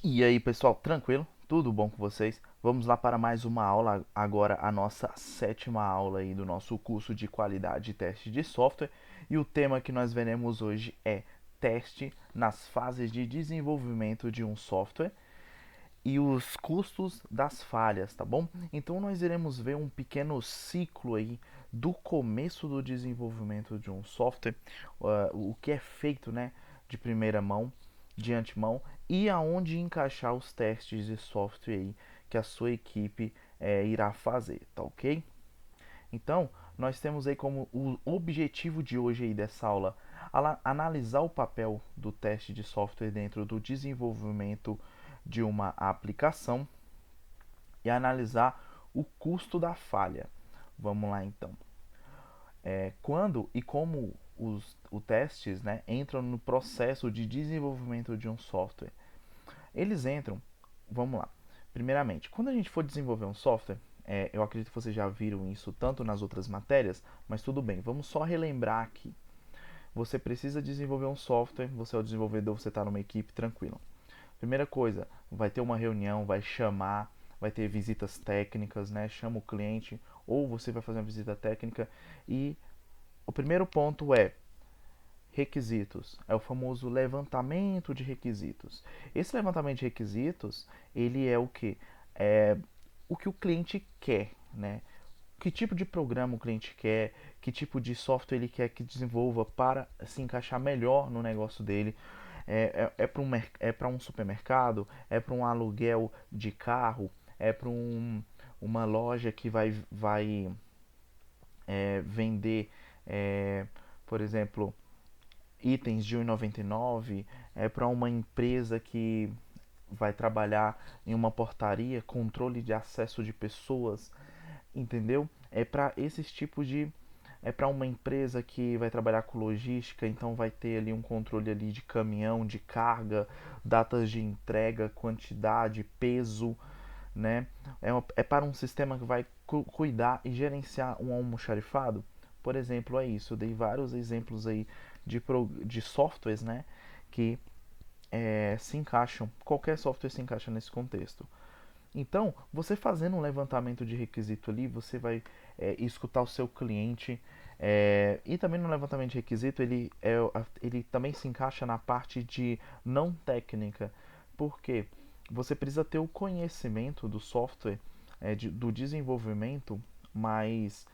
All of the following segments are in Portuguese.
E aí, pessoal, tranquilo? Tudo bom com vocês? Vamos lá para mais uma aula, agora a nossa sétima aula aí do nosso curso de qualidade e teste de software. E o tema que nós veremos hoje é teste nas fases de desenvolvimento de um software e os custos das falhas, tá bom? Então nós iremos ver um pequeno ciclo aí do começo do desenvolvimento de um software, o que é feito, né, de primeira mão, de antemão, e aonde encaixar os testes de software aí que a sua equipe irá fazer, tá ok? Então, nós temos aí como o objetivo de hoje aí dessa aula analisar o papel do teste de software dentro do desenvolvimento de uma aplicação e analisar o custo da falha. Vamos lá então. Quando e como os testes, né, entram no processo de desenvolvimento de um software? Eles entram, vamos lá. Primeiramente, quando a gente for desenvolver um software, eu acredito que vocês já viram isso tanto nas outras matérias, mas tudo bem, vamos só relembrar aqui. Você precisa desenvolver um software, você é o desenvolvedor, você está numa equipe, tranquilo. Primeira coisa, vai ter uma reunião, vai chamar, vai ter visitas técnicas, né? Chama o cliente ou você vai fazer uma visita técnica e o primeiro ponto é requisitos. É o famoso levantamento de requisitos. Esse levantamento de requisitos, ele é o que? É o que o cliente quer, né? Que tipo de programa o cliente quer, que tipo de software ele quer que desenvolva para se encaixar melhor no negócio dele. É para um supermercado, é para um aluguel de carro, é para uma loja que vai vender, é, por exemplo, itens de 1,99, é para uma empresa que vai trabalhar em uma portaria, controle de acesso de pessoas, entendeu? É para esses tipos de é para uma empresa que vai trabalhar com logística, então vai ter ali um controle ali de caminhão, de carga, datas de entrega, quantidade, peso, né? É para um sistema que vai cuidar e gerenciar um almoxarifado. Por exemplo, é isso. Eu dei vários exemplos aí de softwares, né? Que se encaixam, qualquer software se encaixa nesse contexto. Então, você fazendo um levantamento de requisito ali, você vai escutar o seu cliente. E também no levantamento de requisito, ele também se encaixa na parte de não técnica. Por quê? Você precisa ter o conhecimento do software, do desenvolvimento, mas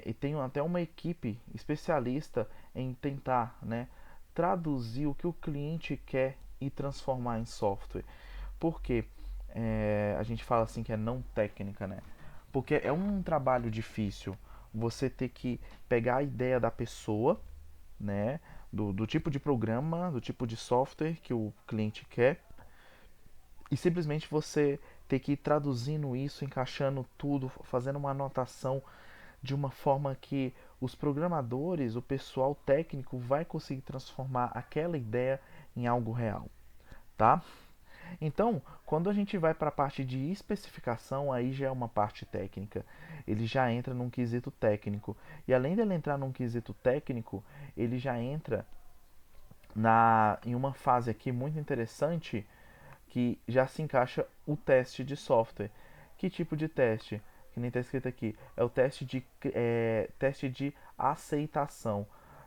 e tem até uma equipe especialista em tentar, né, traduzir o que o cliente quer e transformar em software. Por quê? A gente fala assim que é não técnica, né? Porque é um trabalho difícil você ter que pegar a ideia da pessoa, né? Do tipo de programa, do tipo de software que o cliente quer, e simplesmente você ter que ir traduzindo isso, encaixando tudo, fazendo uma anotação de uma forma que os programadores, o pessoal técnico vai conseguir transformar aquela ideia em algo real, tá? Então, quando a gente vai para a parte de especificação, aí já é uma parte técnica. Ele já entra num quesito técnico. E além dele entrar num quesito técnico, ele já entra em uma fase aqui muito interessante que já se encaixa o teste de software. Que tipo de teste? Que nem está escrito aqui. É o teste de aceitação.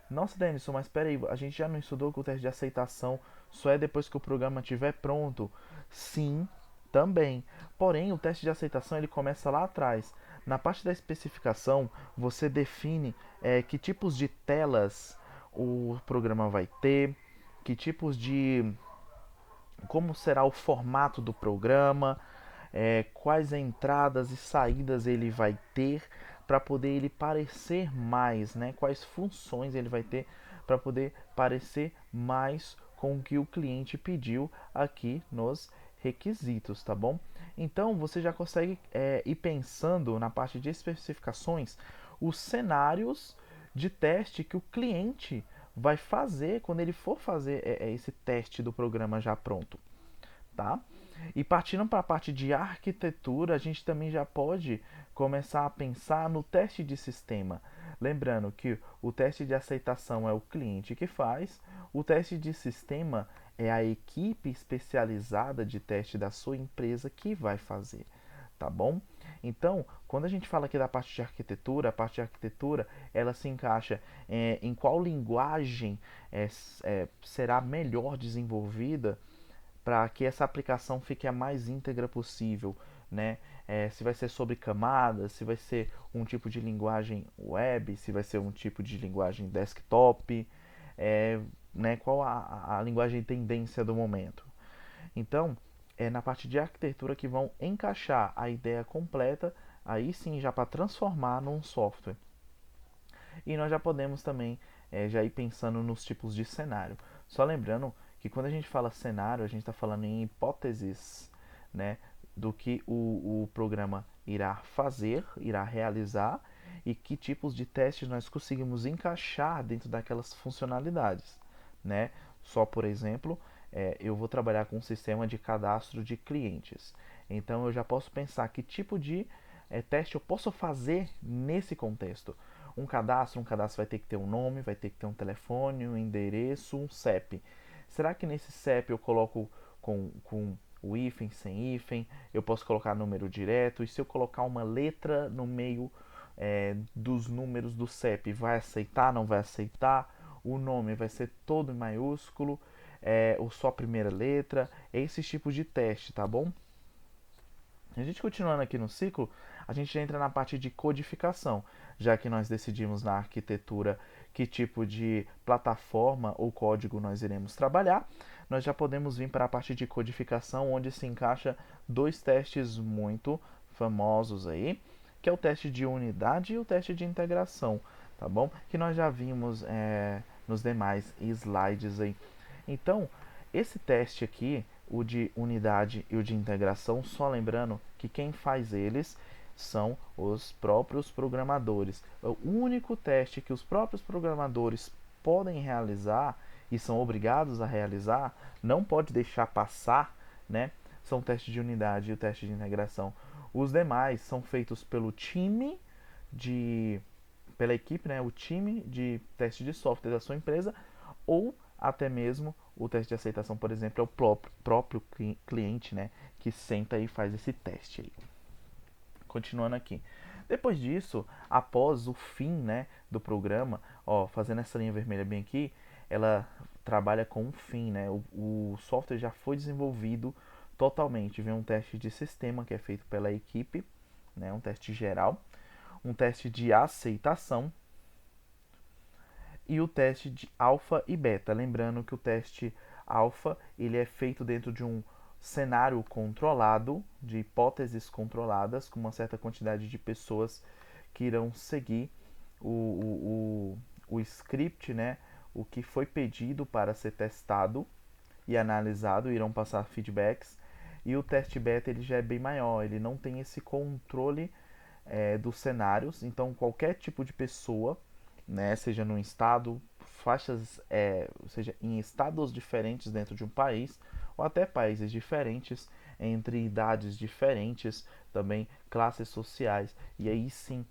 Nossa, Denison, mas espera aí, a gente já não estudou que o teste de aceitação só é depois que o programa estiver pronto? Sim, também. Porém, o teste de aceitação ele começa lá atrás. Na parte da especificação, você define que tipos de telas o programa vai ter, que tipos de como será o formato do programa, quais entradas e saídas ele vai ter para poder ele parecer mais, né? Quais funções ele vai ter para poder parecer mais com o que o cliente pediu aqui nos requisitos, tá bom? Então você já consegue ir pensando na parte de especificações os cenários de teste que o cliente vai fazer quando ele for fazer esse teste do programa já pronto, tá? E partindo para a parte de arquitetura, a gente também já pode começar a pensar no teste de sistema. Lembrando que o teste de aceitação é o cliente que faz, o teste de sistema é a equipe especializada de teste da sua empresa que vai fazer, tá bom? Então, quando a gente fala aqui da parte de arquitetura, a parte de arquitetura ela se encaixa em qual linguagem será melhor desenvolvida para que essa aplicação fique a mais íntegra possível, né? Se vai ser sobre camadas, se vai ser um tipo de linguagem web, se vai ser um tipo de linguagem desktop, é, né? Qual a linguagem tendência do momento. Então, é na parte de arquitetura que vão encaixar a ideia completa, aí sim já para transformar num software. E nós já podemos também já ir pensando nos tipos de cenário. Só lembrando que quando a gente fala cenário, a gente está falando em hipóteses, né, do que o programa irá fazer, irá realizar e que tipos de testes nós conseguimos encaixar dentro daquelas funcionalidades, né? Só por exemplo, eu vou trabalhar com um sistema de cadastro de clientes. Então eu já posso pensar que tipo de teste eu posso fazer nesse contexto. Um cadastro vai ter que ter um nome, vai ter que ter um telefone, um endereço, um CEP. Será que nesse CEP eu coloco com o hífen, sem hífen? Eu posso colocar número direto? E se eu colocar uma letra no meio dos números do CEP, vai aceitar, não vai aceitar? O nome vai ser todo em maiúsculo? Ou só a primeira letra? Esses tipos de teste, tá bom? A gente continuando aqui no ciclo, a gente entra na parte de codificação, já que nós decidimos na arquitetura que tipo de plataforma ou código nós iremos trabalhar, nós já podemos vir para a parte de codificação, onde se encaixa dois testes muito famosos aí, que é o teste de unidade e o teste de integração, tá bom? Que nós já vimos nos demais slides aí. Então, esse teste aqui, o de unidade e o de integração, só lembrando que quem faz eles são os próprios programadores. O único teste que os próprios programadores podem realizar e são obrigados a realizar, não pode deixar passar, né? São o teste de unidade e o teste de integração. Os demais são feitos pelo time pela equipe, né, o time de teste de software da sua empresa, ou até mesmo o teste de aceitação, por exemplo, é o próprio cliente, né, que senta e faz esse teste aí. Continuando aqui. Depois disso, após o fim, né, do programa, ó, fazendo essa linha vermelha bem aqui, ela trabalha com um fim, né? O software já foi desenvolvido totalmente. Vem um teste de sistema que é feito pela equipe, né, um teste geral, um teste de aceitação e o teste de alfa e beta. Lembrando que o teste alfa ele é feito dentro de um cenário controlado, de hipóteses controladas, com uma certa quantidade de pessoas que irão seguir o script, né, o que foi pedido para ser testado e analisado, irão passar feedbacks. E o teste beta ele já é bem maior, ele não tem esse controle dos cenários, então qualquer tipo de pessoa, né, seja num estado, faixas, seja em estados diferentes dentro de um país, ou até países diferentes, entre idades diferentes, também classes sociais, e aí sim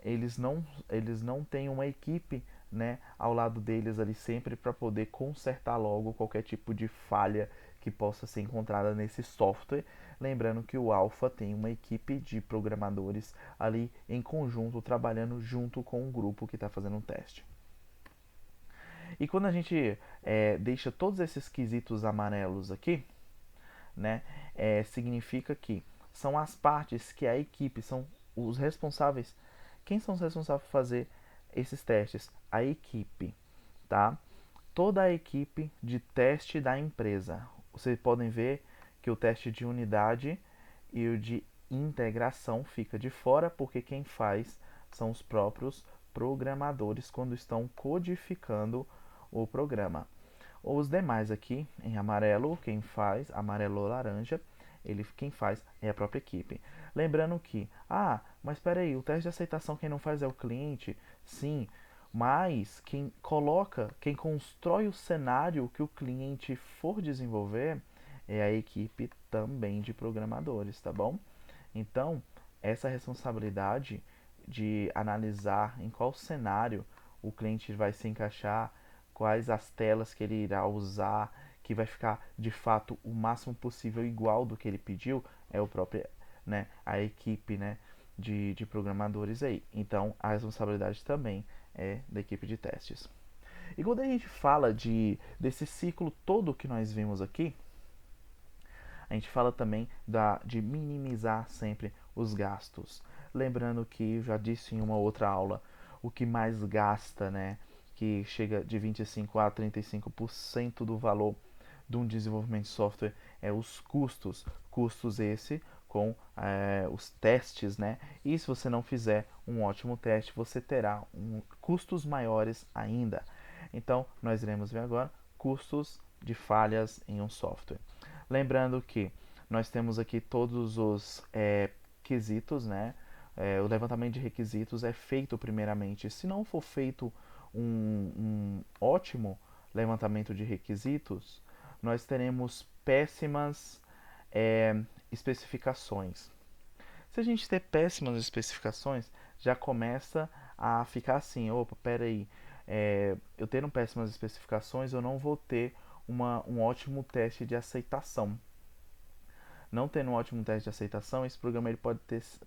eles não têm uma equipe, né, ao lado deles ali sempre para poder consertar logo qualquer tipo de falha que possa ser encontrada nesse software. Lembrando que o Alpha tem uma equipe de programadores ali em conjunto, trabalhando junto com o grupo que está fazendo o teste. E quando a gente deixa todos esses quesitos amarelos aqui, né, significa que são as partes que a equipe, são os responsáveis. Quem são os responsáveis por fazer esses testes? A equipe, tá? Toda a equipe de teste da empresa. Vocês podem ver que o teste de unidade e o de integração fica de fora, porque quem faz são os próprios programadores quando estão codificando o programa. Os demais aqui em amarelo, quem faz, amarelo ou laranja, quem faz é a própria equipe. Lembrando que, mas espera aí, o teste de aceitação quem não faz é o cliente? Sim, mas quem constrói o cenário que o cliente for desenvolver é a equipe também de programadores, tá bom? Então, essa responsabilidade de analisar em qual cenário o cliente vai se encaixar, quais as telas que ele irá usar, que vai ficar de fato o máximo possível igual do que ele pediu é o próprio, né, a equipe, né, de programadores aí. Então a responsabilidade também é da equipe de testes. E quando a gente fala desse ciclo todo que nós vimos aqui, a gente fala também de minimizar sempre os gastos. Lembrando que eu já disse em uma outra aula, o que mais gasta, né, que chega de 25 a 35% do valor de um desenvolvimento de software é os custos. Custos esse com os testes, né? E se você não fizer um ótimo teste, você terá custos maiores ainda. Então, nós iremos ver agora custos de falhas em um software. Lembrando que nós temos aqui todos os quesitos, né? O levantamento de requisitos é feito primeiramente. Se não for feito um ótimo levantamento de requisitos, nós teremos péssimas especificações. Se a gente ter péssimas especificações, já começa a ficar assim, opa, peraí, eu tendo péssimas especificações, eu não vou ter um ótimo teste de aceitação. Não tendo um ótimo teste de aceitação, esse programa ele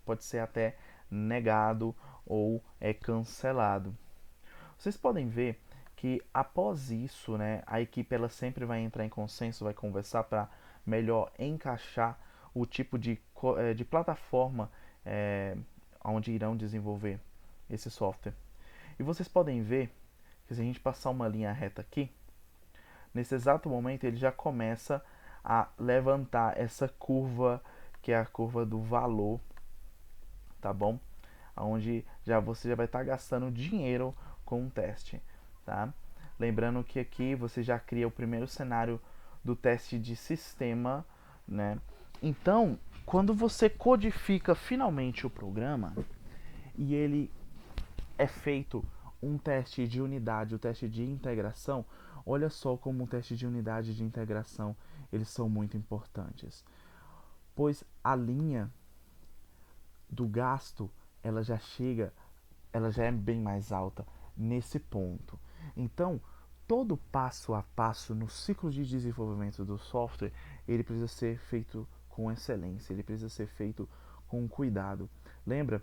pode ser até negado ou cancelado. Vocês podem ver que após isso, né, a equipe ela sempre vai entrar em consenso, vai conversar para melhor encaixar o tipo de plataforma onde irão desenvolver esse software. E vocês podem ver que se a gente passar uma linha reta aqui, nesse exato momento ele já começa a levantar essa curva, que é a curva do valor, tá bom? Onde você já vai estar gastando dinheiro com um teste, tá? Lembrando que aqui você já cria o primeiro cenário do teste de sistema, né? Então, quando você codifica finalmente o programa e ele é feito um teste de unidade, o teste de integração, olha só como o teste de unidade e de integração eles são muito importantes, pois a linha do gasto ela já é bem mais alta nesse ponto. Então, todo passo a passo no ciclo de desenvolvimento do software, ele precisa ser feito com excelência, ele precisa ser feito com cuidado. Lembra,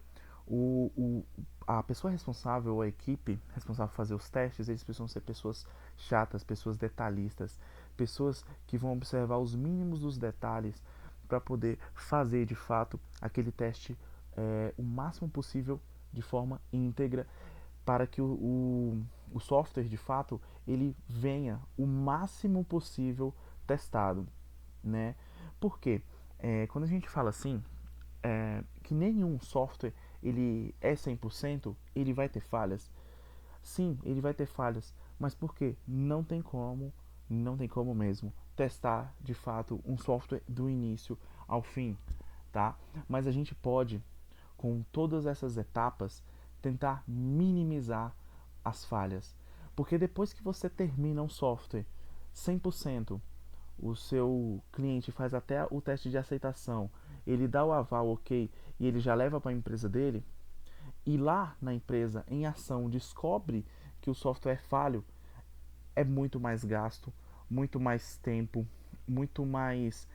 a pessoa responsável, a equipe responsável por fazer os testes, eles precisam ser pessoas chatas, pessoas detalhistas, pessoas que vão observar os mínimos dos detalhes para poder fazer de fato aquele teste o máximo possível de forma íntegra para que o software de fato ele venha o máximo possível testado, né? Porque quando a gente fala assim, que nenhum software ele é 100%, ele vai ter falhas. Sim, ele vai ter falhas, mas por quê? Não tem como mesmo testar de fato um software do início ao fim, tá? Mas a gente pode, com todas essas etapas, tentar minimizar as falhas. Porque depois que você termina um software 100%, o seu cliente faz até o teste de aceitação, ele dá o aval ok e ele já leva para a empresa dele, e lá na empresa, em ação, descobre que o software é falho, é muito mais gasto, muito mais tempo, muito mais.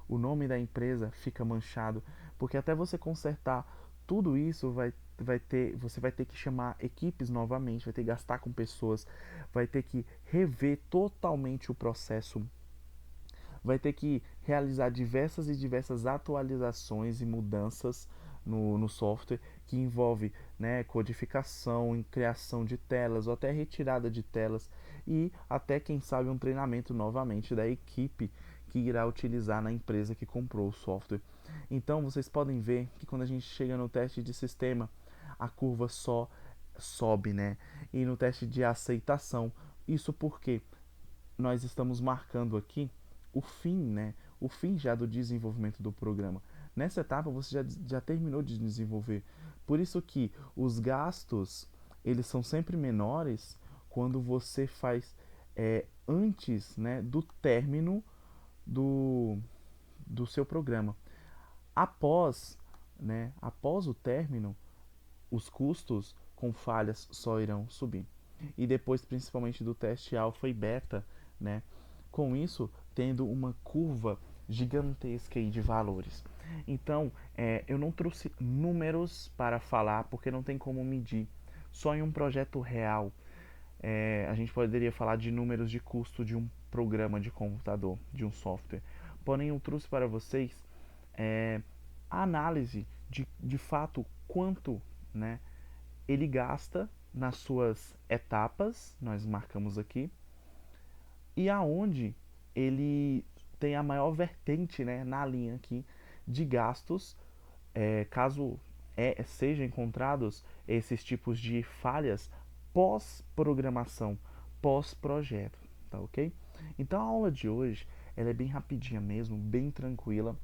O nome da empresa fica manchado, porque até você consertar tudo isso você vai ter que chamar equipes novamente, vai ter que gastar com pessoas, vai ter que rever totalmente o processo, vai ter que realizar diversas e diversas atualizações e mudanças no software que envolve, né, codificação, criação de telas ou até retirada de telas e até quem sabe um treinamento novamente da equipe que irá utilizar na empresa que comprou o software. Então vocês podem ver que quando a gente chega no teste de sistema, a curva só sobe, né? E no teste de aceitação, isso porque nós estamos marcando aqui o fim, né? O fim já do desenvolvimento do programa. Nessa etapa você já terminou de desenvolver. Por isso que os gastos eles são sempre menores quando você faz antes, né, do término do, do seu programa. Após, né, após o término, os custos com falhas só irão subir. E depois, principalmente do teste alfa e beta, né, Com isso, tendo uma curva gigantesca aí de valores. Então, eu não trouxe números para falar porque não tem como medir. Só em um projeto real, a gente poderia falar de números de custo de um programa de computador, de um software. Porém, eu trouxe para vocês a análise de fato quanto, né, ele gasta nas suas etapas, nós marcamos aqui, e aonde ele tem a maior vertente, né, na linha aqui de gastos, caso sejam encontrados esses tipos de falhas pós-programação, pós-projeto, tá ok? Então a aula de hoje ela é bem rapidinha mesmo, bem tranquila.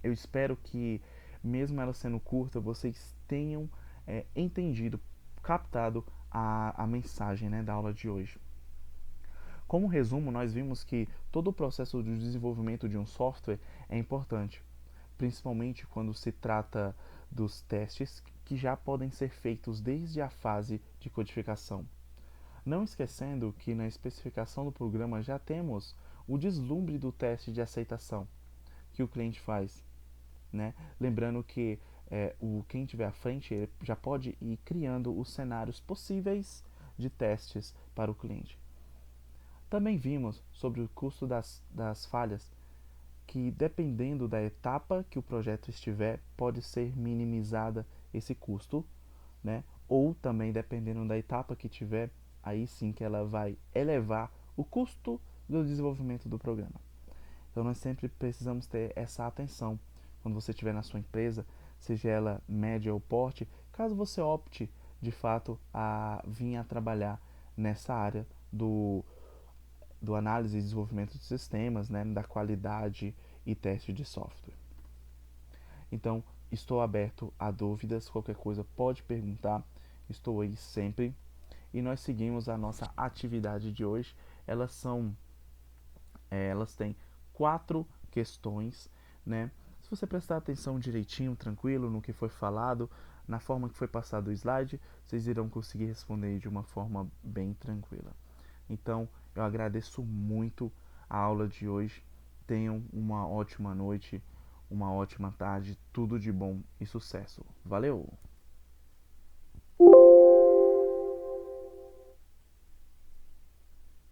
Eu espero que, mesmo ela sendo curta, vocês tenham entendido, captado a mensagem, né, da aula de hoje. Como resumo, nós vimos que todo o processo de desenvolvimento de um software é importante, principalmente quando se trata dos testes que já podem ser feitos desde a fase de codificação. Não esquecendo que na especificação do programa já temos o deslumbre do teste de aceitação que o cliente faz, né? Lembrando que quem estiver à frente ele já pode ir criando os cenários possíveis de testes para o cliente. Também vimos sobre o custo das falhas, que dependendo da etapa que o projeto estiver, pode ser minimizada esse custo, né? Ou também dependendo da etapa que tiver, aí sim que ela vai elevar o custo do desenvolvimento do programa. Então nós sempre precisamos ter essa atenção quando você estiver na sua empresa, seja ela média ou porte, caso você opte de fato a vir a trabalhar nessa área do análise e desenvolvimento de sistemas, né, da qualidade e teste de software. Então, estou aberto a dúvidas, qualquer coisa pode perguntar, estou aí sempre. E nós seguimos a nossa atividade de hoje. Elas têm 4 questões, né? Se você prestar atenção direitinho, tranquilo no que foi falado, na forma que foi passado o slide, vocês irão conseguir responder de uma forma bem tranquila. Então, eu agradeço muito a aula de hoje. Tenham uma ótima noite, uma ótima tarde, tudo de bom e sucesso. Valeu!